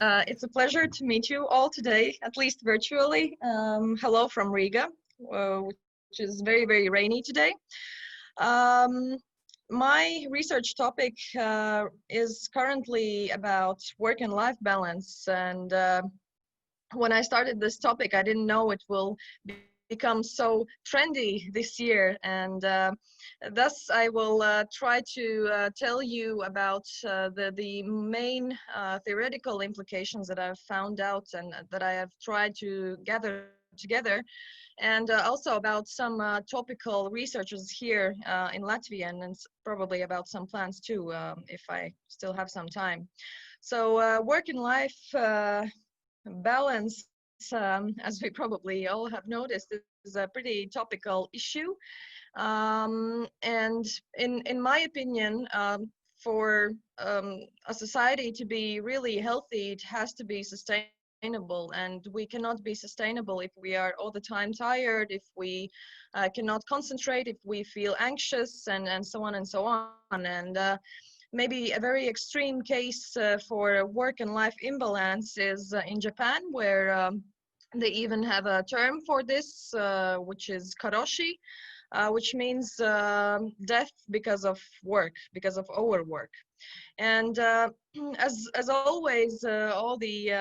It's a pleasure to meet you all today, at least virtually. Hello from Riga, which is very, very rainy today. Um, my research topic is currently about work and life balance. And when I started this topic, I didn't know it will become so trendy this year. And thus, I will try to tell you about the main theoretical implications that I've found out and that I have tried to gather together, and also about some topical researches here in Latvia, and probably about some plans too, if I still have some time. So work and life balance, as we probably all have noticed, is a pretty topical issue. And in my opinion, for a society to be really healthy, it has to be sustainable, and we cannot be sustainable if we are all the time tired, if we cannot concentrate, if we feel anxious, and so on and so on. And maybe a very extreme case for work and life imbalance is in Japan, where they even have a term for this, which is karoshi, which means death because of work, because of overwork. And as always, all the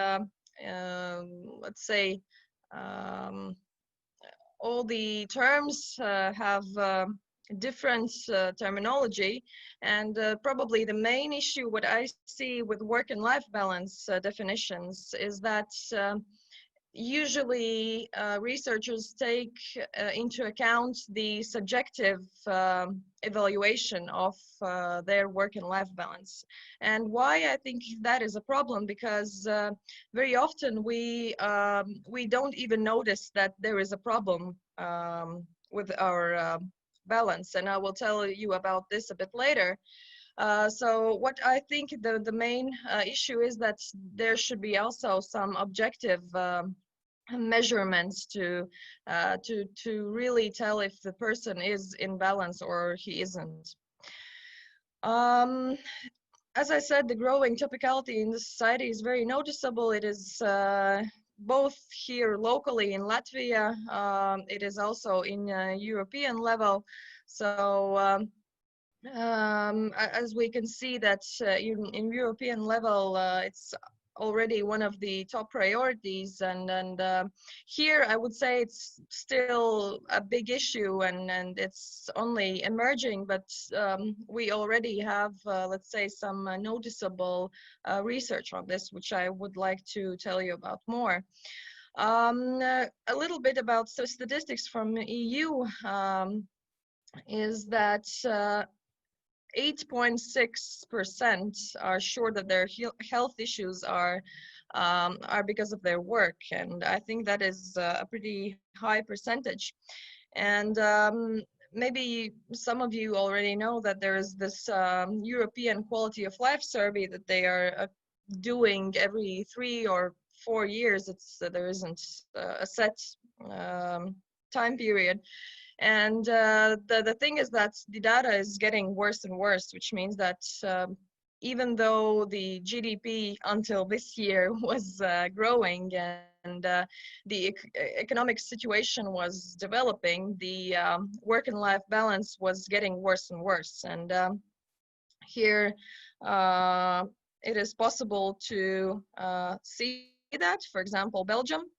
let's say um, all the terms have different terminology, and probably the main issue what I see with work and life balance definitions is that usually researchers take into account the subjective evaluation of their work and life balance. And why I think that is a problem, because very often we don't even notice that there is a problem with our balance, and I will tell you about this a bit later. So what I think the main issue is that there should be also some objective measurements to really tell if the person is in balance or he isn't. As I said, the growing topicality in the society is very noticeable. It is both here locally in Latvia, it is also in European level. So as we can see that in European level, it's already one of the top priorities, and here I would say it's still a big issue, and it's only emerging, but we already have let's say some noticeable research on this, which I would like to tell you about more. A little bit about statistics from EU is that 8.6% are sure that their health issues are because of their work, and I think that is a pretty high percentage. And maybe some of you already know that there is this European Quality of Life survey that they are doing every 3 or 4 years. There isn't a set time period. And the thing is that the data is getting worse and worse, which means that even though the GDP until this year was growing, and the economic situation was developing, the work and life balance was getting worse and worse. And here it is possible to see that, for example, Belgium.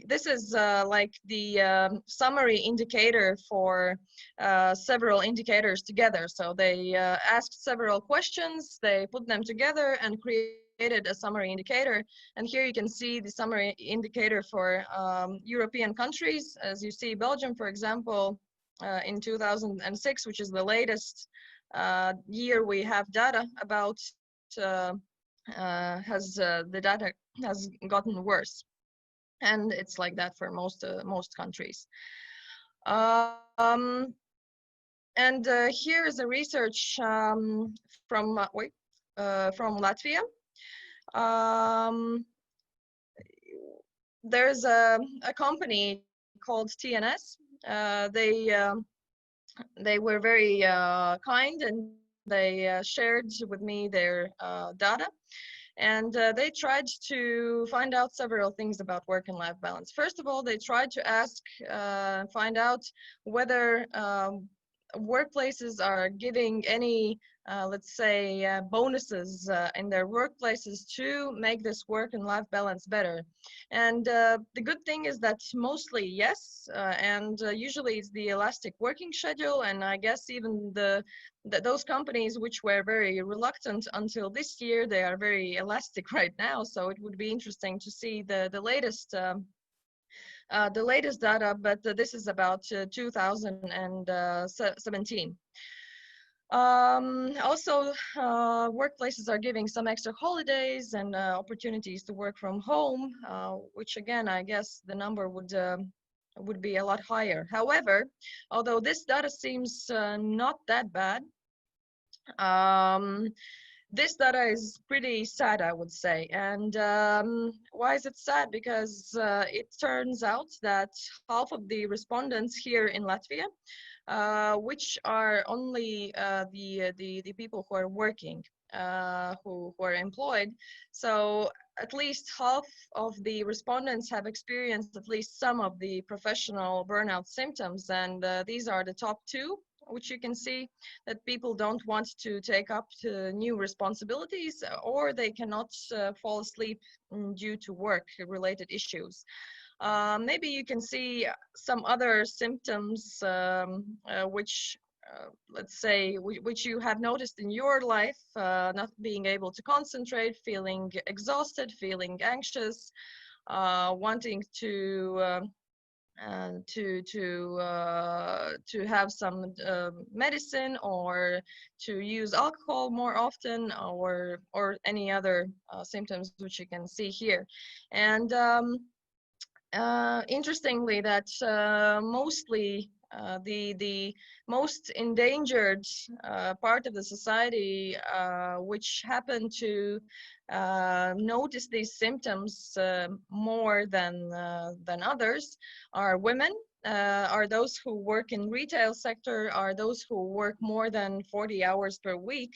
This is like the summary indicator for several indicators together. So they asked several questions, they put them together and created a summary indicator. And here you can see the summary indicator for European countries. As you see, Belgium, for example, in 2006, which is the latest year we have data about, the data has gotten worse. And it's like that for most countries. And here is a research from Latvia. There's a company called TNS. They were very kind, and they shared with me their data. And they tried to find out several things about work and life balance. First of all, they tried to find out whether workplaces are giving any, let's say, bonuses in their workplaces to make this work and life balance better. And the good thing is that mostly yes, and usually it's the elastic working schedule, and I guess even those companies which were very reluctant until this year, they are very elastic right now. So it would be interesting to see the latest data, but this is about 2017. Also, workplaces are giving some extra holidays and opportunities to work from home, which again, I guess the number would be a lot higher. However, although this data seems not that bad, this data is pretty sad, I would say. And why is it sad? Because it turns out that half of the respondents here in Latvia, which are only the people who are working, who are employed. So at least half of the respondents have experienced at least some of the professional burnout symptoms, and these are the top two, which you can see that people don't want to take up to new responsibilities, or they cannot fall asleep due to work-related issues. Maybe you can see some other symptoms which, let's say, which you have noticed in your life, not being able to concentrate, feeling exhausted, feeling anxious, wanting to have some medicine, or to use alcohol more often, or any other symptoms which you can see here. And interestingly, that mostly the most endangered part of the society, which happen to notice these symptoms more than others, are women, are those who work in retail sector, are those who work more than 40 hours per week.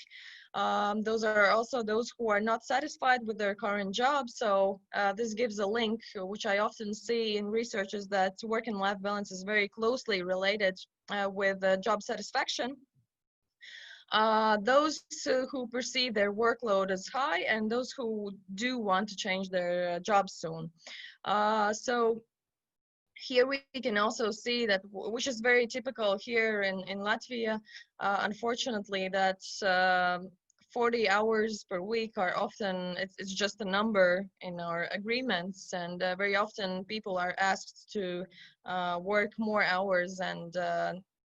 Those are also those who are not satisfied with their current job. So this gives a link, which I often see in research, is that work and life balance is very closely related with job satisfaction. Those who perceive their workload as high, and those who do want to change their job soon. So here we can also see that, which is very typical here in Latvia, unfortunately, that 40 hours per week are often, it's just a number in our agreements, and very often people are asked to work more hours, and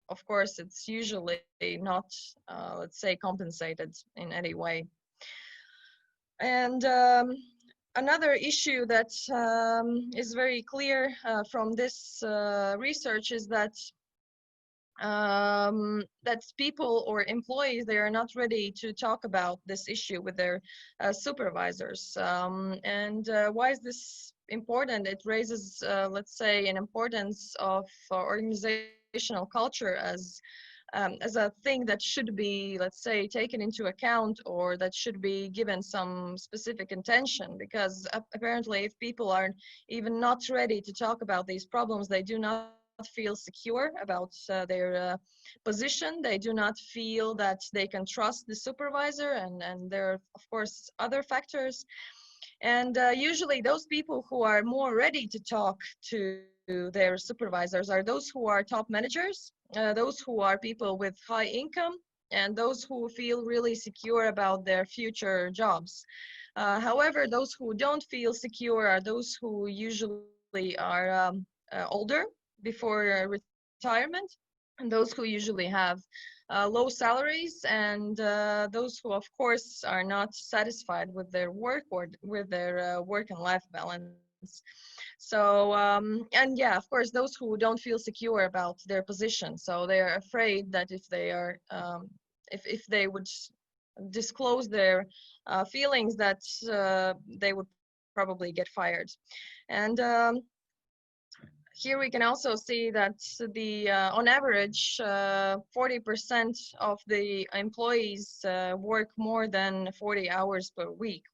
of course it's usually not, let's say, compensated in any way. And another issue that is very clear from this research is that people or employees, they are not ready to talk about this issue with their supervisors. And why is this important? It raises, let's say, an importance of organizational culture as a thing that should be, let's say, taken into account, or that should be given some specific attention, because apparently if people are even not ready to talk about these problems, they do not feel secure about their position. They do not feel that they can trust the supervisor, and there are, of course, other factors. And usually those people who are more ready to talk to their supervisors are those who are top managers, those who are people with high income, and those who feel really secure about their future jobs. However, those who don't feel secure are those who usually are older, before retirement, and those who usually have low salaries, and those who, of course, are not satisfied with their work or with their work and life balance. So, and yeah, of course, those who don't feel secure about their position. So they are afraid that if they are, if they would disclose their feelings, that they would probably get fired. And here we can also see that on average, 40% of the employees work more than 40 hours per week,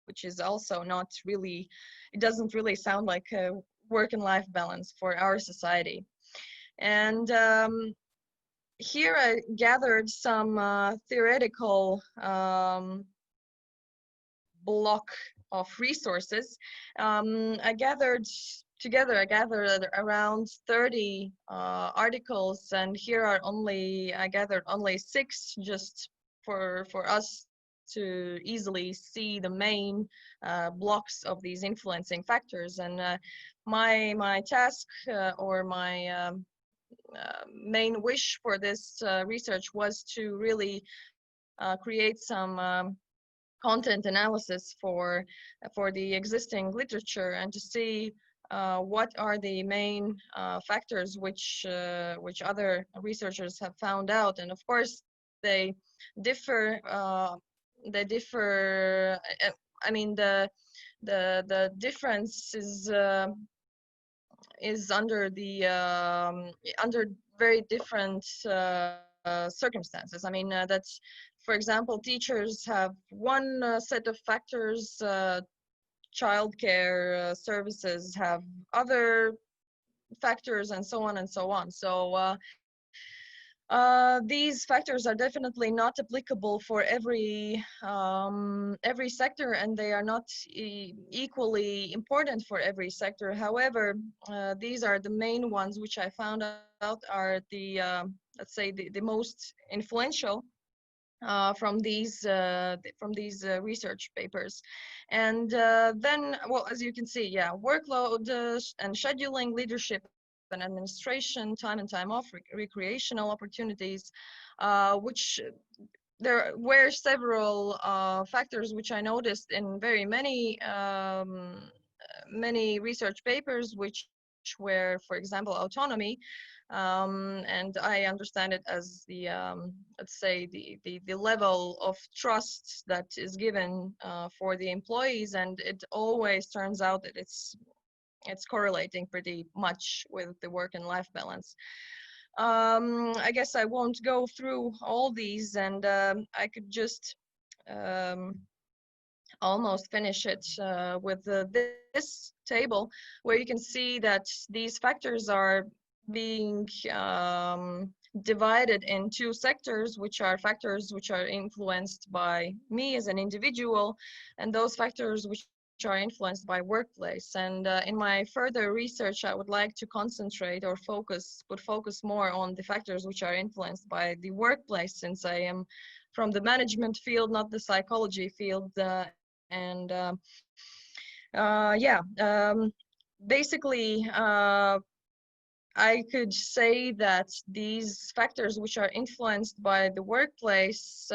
which is also not really, it doesn't really sound like a work and life balance for our society. And here I gathered some theoretical block of resources. I gathered around 30 articles, and here are I gathered only 6, just for us to easily see the main blocks of these influencing factors. And my task or my main wish for this research was to really create some content analysis for the existing literature, and to see what are the main factors which other researchers have found out. And of course they differ. I mean, the difference is under the under very different circumstances. I mean, that's, for example, teachers have one set of factors, childcare services have other factors, and so on and so on. So these factors are definitely not applicable for every sector, and they are not equally important for every sector. However, these are the main ones which I found out are the let's say the most influential from these research papers. And then, well, as you can see, yeah, workload and scheduling, leadership and administration, time and time off, recreational opportunities, which there were several factors which I noticed in very many research papers, which were, for example, autonomy. And I understand it as the let's say the level of trust that is given for the employees, and it always turns out that it's correlating pretty much with the work and life balance. I guess I won't go through all these, and I could just almost finish it with this table, where you can see that these factors are being divided in 2 sectors, which are factors which are influenced by me as an individual, and those factors which are influenced by workplace. And in my further research, I would like to concentrate or put focus more on the factors which are influenced by the workplace, since I am from the management field, not the psychology field. And yeah, basically, I could say that these factors which are influenced by the workplace,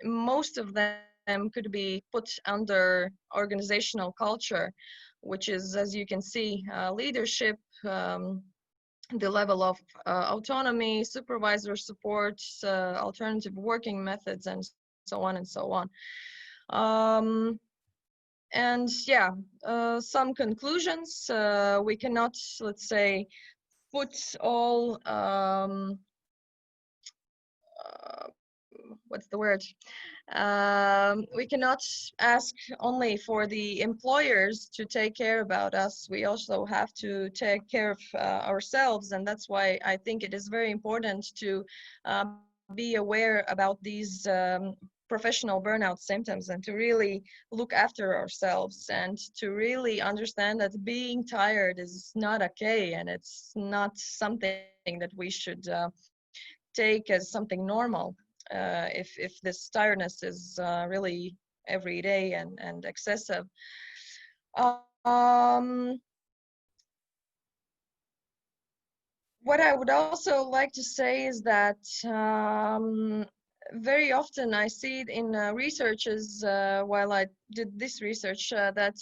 most of them could be put under organizational culture, which is, as you can see, leadership, the level of autonomy, supervisor support, alternative working methods, and so on and so on. And yeah, some conclusions. We cannot, let's say, put all what's the word? We cannot ask only for the employers to take care about us. We also have to take care of ourselves, and that's why I think it is very important to be aware about these professional burnout symptoms, and to really look after ourselves, and to really understand that being tired is not okay, and it's not something that we should take as something normal. If this tiredness is really every day and excessive. What I would also like to say is that very often I see it in researches while I did this research that,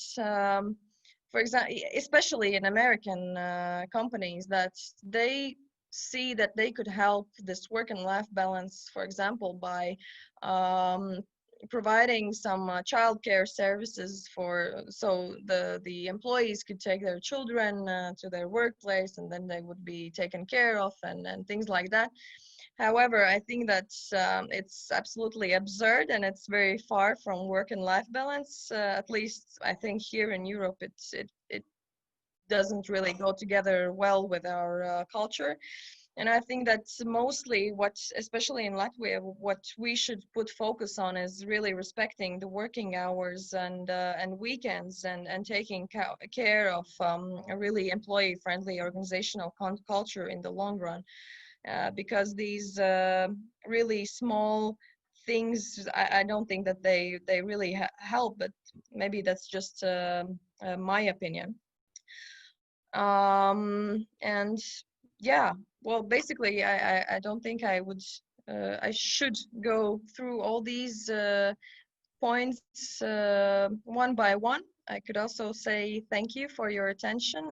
for example, especially in American companies, that they see that they could help this work and life balance, for example, by providing some childcare services so the employees could take their children to their workplace, and then they would be taken care of, and things like that. However, I think that it's absolutely absurd and it's very far from work and life balance. At least I think here in Europe, it doesn't really go together well with our culture. And I think that's mostly what, especially in Latvia, what we should put focus on is really respecting the working hours and weekends and taking care of a really employee-friendly organizational culture in the long run. Because these really small things, I don't think that they really help, but maybe that's just my opinion. And yeah, well, basically, I don't think I should go through all these points one by one. I could also say thank you for your attention.